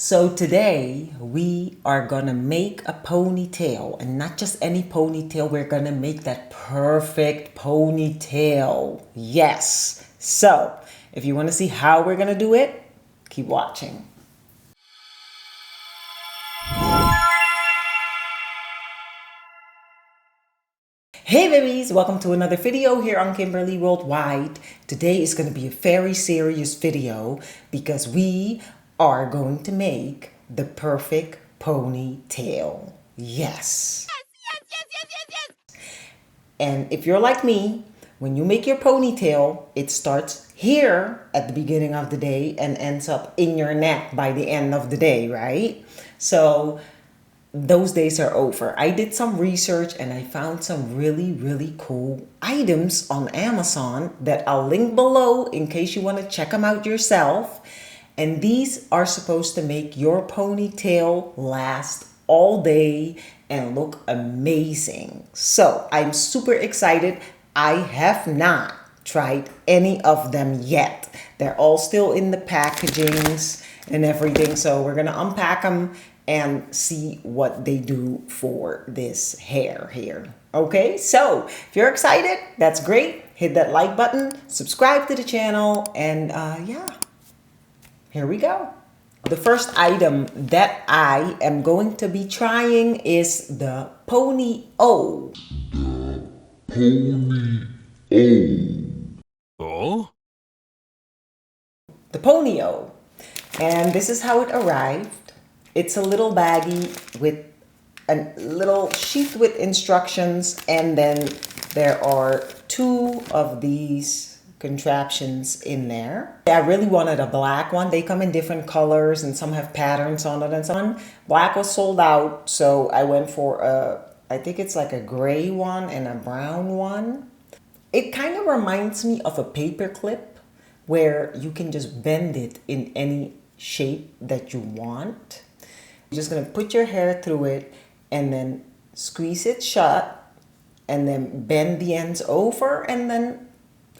So today we are gonna make a ponytail, and not just any ponytail, we're gonna make that perfect ponytail. Yes. So if you wanna see how we're gonna do it, keep watching. Hey babies, welcome to another video here on Kimberly Worldwide. Today is going to be a very serious video because we are going to make the perfect ponytail. Yes. Yes. And if you're like me, when you make your ponytail, it starts here at the beginning of the day and ends up in your neck by the end of the day, right? So those days are over. I did some research and I found some really cool items on Amazon that I'll link below in case you want to check them out yourself. And these are supposed to make your ponytail last all day and look amazing. So I'm super excited. I have not tried any of them yet. They're all still in the packagings and everything. So we're gonna unpack them and see what they do for this hair here. Okay, so if you're excited, that's great. Hit that like button, subscribe to the channel, and yeah, here we go. The first item that I am going to be trying is the Ponyo. Oh? The Ponyo. And this is how it arrived. It's a little baggie with a little sheath with instructions, and then there are two of these contraptions in there. I really wanted a black one. They come in different colors and some have patterns on it and some. Black was sold out, so I went for I think it's like a gray one and a brown one. It kind of reminds me of a paper clip where you can just bend it in any shape that you want. You're just gonna put your hair through it and then squeeze it shut and then bend the ends over, and then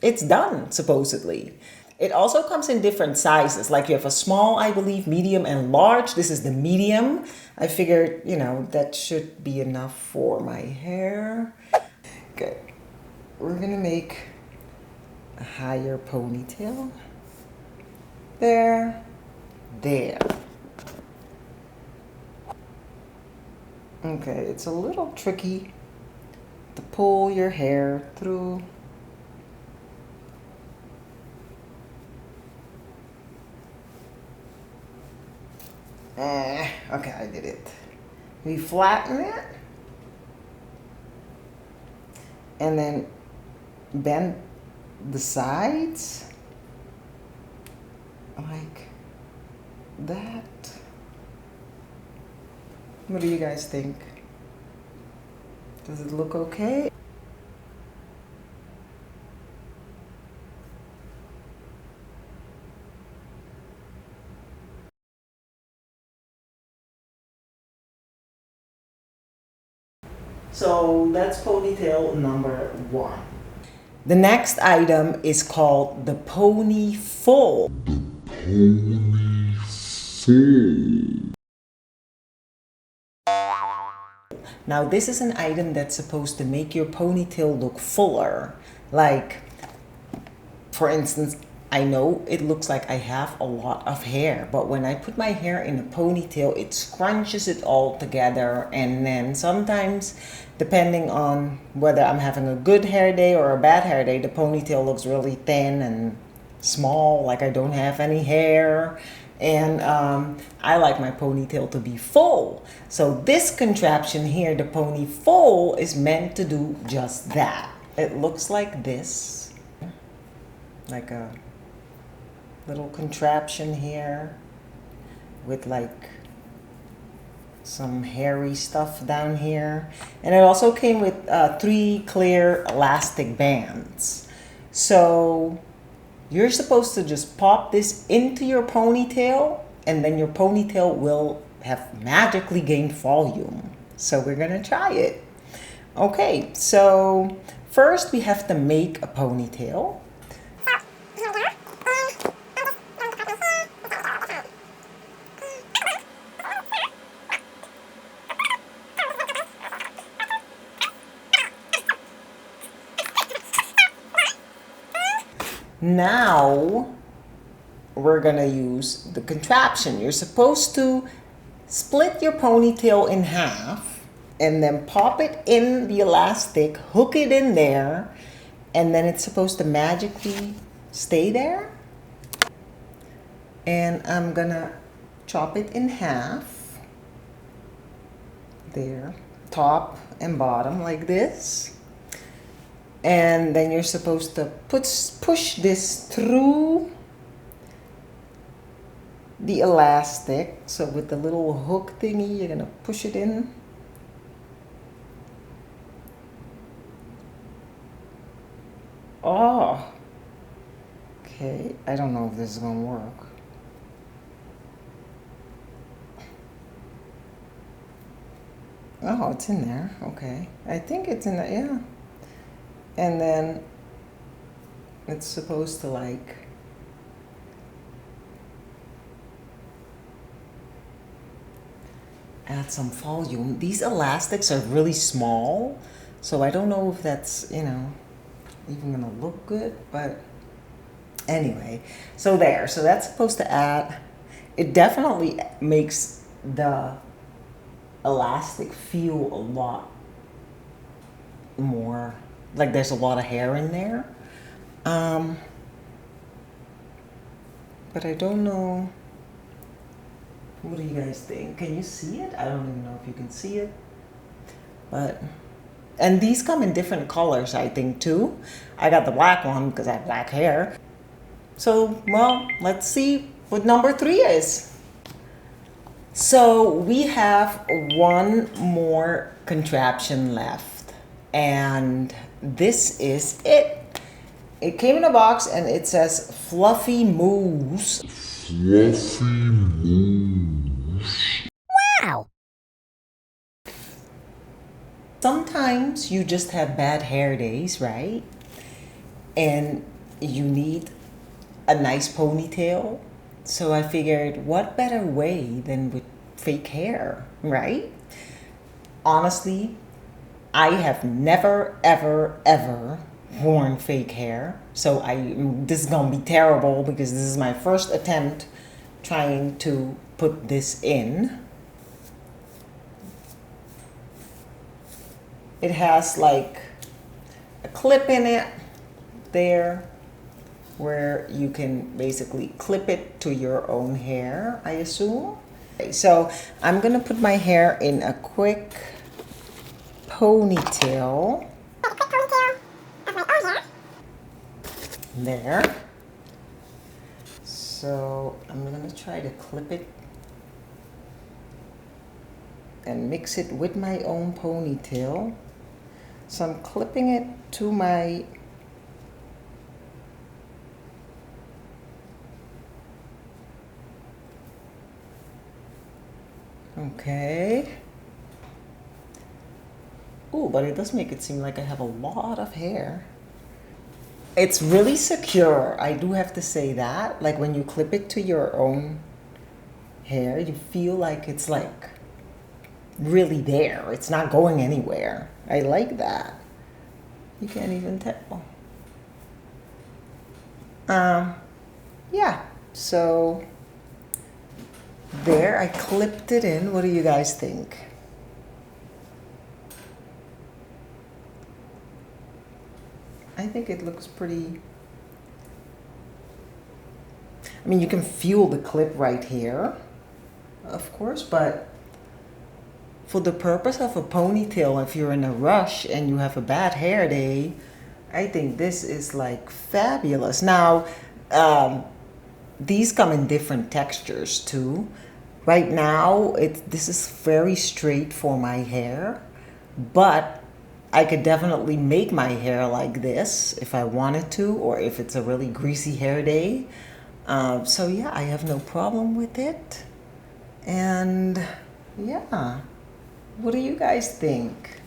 it's done, supposedly. It also comes in different sizes. Like you have a small, I believe, medium, and large. This is the medium. I figured, you know, that should be enough for my hair. Okay, we're gonna make a higher ponytail. There. Okay, it's a little tricky to pull your hair through. Okay, I did it. We flatten it and then bend the sides like that. What do you guys think? Does it look okay? So that's ponytail number one. The next item is called the pony full. Now this is an item that's supposed to make your ponytail look fuller. Like, for instance, I know it looks like I have a lot of hair, but when I put my hair in a ponytail, it scrunches it all together, and then sometimes, depending on whether I'm having a good hair day or a bad hair day, the ponytail looks really thin and small, like I don't have any hair. And I like my ponytail to be full. So this contraption here, the pony full, is meant to do just that. It looks like this, like a little contraption here with like some hairy stuff down here. And it also came with 3 clear elastic bands. So you're supposed to just pop this into your ponytail, and then your ponytail will have magically gained volume. So we're gonna try it. Okay, so first we have to make a ponytail. Now we're gonna use the contraption. You're supposed to split your ponytail in half and then pop it in the elastic, hook it in there, and then it's supposed to magically stay there. And I'm gonna chop it in half there, top and bottom like this. And then you're supposed to push this through the elastic. So with the little hook thingy, you're gonna push it in. Oh, okay. I don't know if this is gonna work. Oh, it's in there. Okay. I think it's in there, yeah. And then it's supposed to like add some volume. These elastics are really small, so I don't know if that's, you know, even gonna look good, but anyway. So there, so that's supposed to add, it definitely makes the elastic feel a lot more like there's a lot of hair in there. But I don't know. What do you guys think? Can you see it? I don't even know if you can see it. But, and these come in different colors, I think, too. I got the black one because I have black hair. So, well, let's see what number 3 is. So we have one more contraption left, and this is it. It came in a box and it says Fluffy Mousse. Fluffy Mousse. Wow! Sometimes you just have bad hair days, right? And you need a nice ponytail. So I figured, what better way than with fake hair, right? Honestly, I have never, ever, ever worn fake hair. So this is gonna be terrible because this is my first attempt trying to put this in. It has like a clip in it there where you can basically clip it to your own hair, I assume. Okay, so I'm gonna put my hair in a quick ponytail. A quick ponytail of my own hair. There. So I'm gonna try to clip it and mix it with my own ponytail. So I'm clipping it to my okay. Ooh, but it does make it seem like I have a lot of hair. It's really secure, I do have to say that. Like when you clip it to your own hair, you feel like it's like really there. It's not going anywhere. I like that. You can't even tell. Yeah, so there, I clipped it in. What do you guys think? I think it looks pretty. I mean, you can feel the clip right here, of course, but for the purpose of a ponytail, if you're in a rush and you have a bad hair day, I think this is like fabulous. Now, these come in different textures too. Right now, this is very straight for my hair, but I could definitely make my hair like this if I wanted to, or if it's a really greasy hair day. So yeah, I have no problem with it. And yeah, what do you guys think?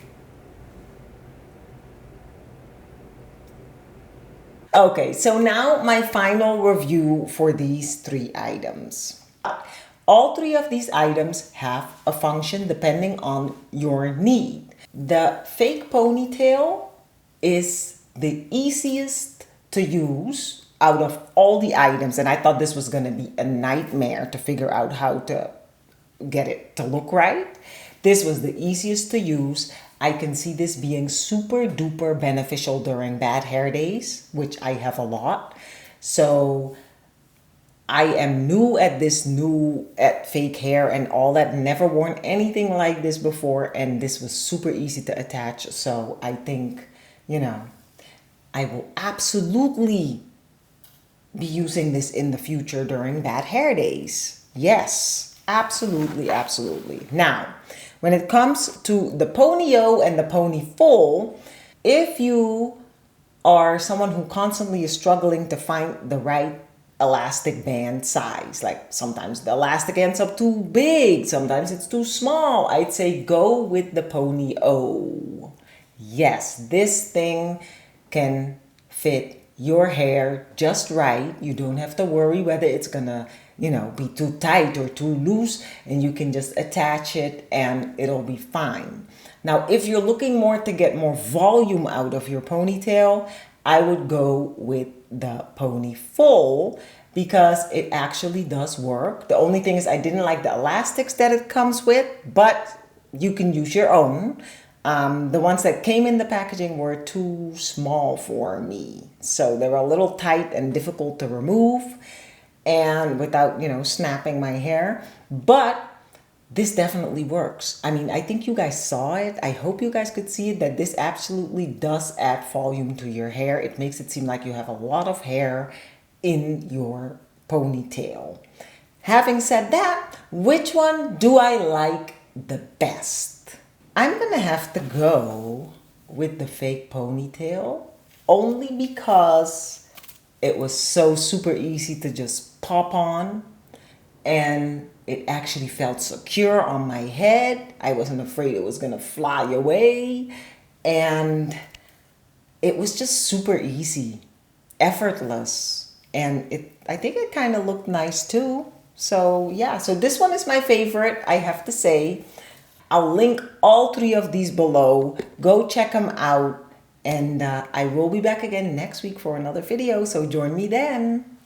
Okay, so now my final review for these 3 items. All 3 of these items have a function depending on your need. The fake ponytail is the easiest to use out of all the items, and I thought this was going to be a nightmare to figure out how to get it to look right, this was the easiest to use. I can see this being super duper beneficial during bad hair days, which I have a lot. So I am new at at fake hair and all that. Never worn anything like this before, and this was super easy to attach. So I think, I will absolutely be using this in the future during bad hair days. Yes, absolutely, absolutely. Now, when it comes to the Ponyo and the pony full, if you are someone who constantly is struggling to find the right elastic band size, like sometimes the elastic ends up too big, sometimes it's too small, I'd say go with the Ponyo. Yes, this thing can fit your hair just right. You don't have to worry whether it's gonna, be too tight or too loose, and you can just attach it and it'll be fine. Now, if you're looking more to get more volume out of your ponytail, I would go with the pony full because it actually does work. The only thing is I didn't like the elastics that it comes with, but you can use your own. The ones that came in the packaging were too small for me. So they were a little tight and difficult to remove and without, snapping my hair. But this definitely works. I mean, I think you guys saw it. I hope you guys could see it, that this absolutely does add volume to your hair. It makes it seem like you have a lot of hair in your ponytail. Having said that, which one do I like the best? I'm gonna have to go with the fake ponytail only because it was so super easy to just pop on, and it actually felt secure on my head. I wasn't afraid it was gonna fly away, and it was just super easy, effortless, and I think it kind of looked nice too. So yeah, so this one is my favorite, I have to say. I'll link all three of these below. Go check them out. And I will be back again next week for another video. So join me then.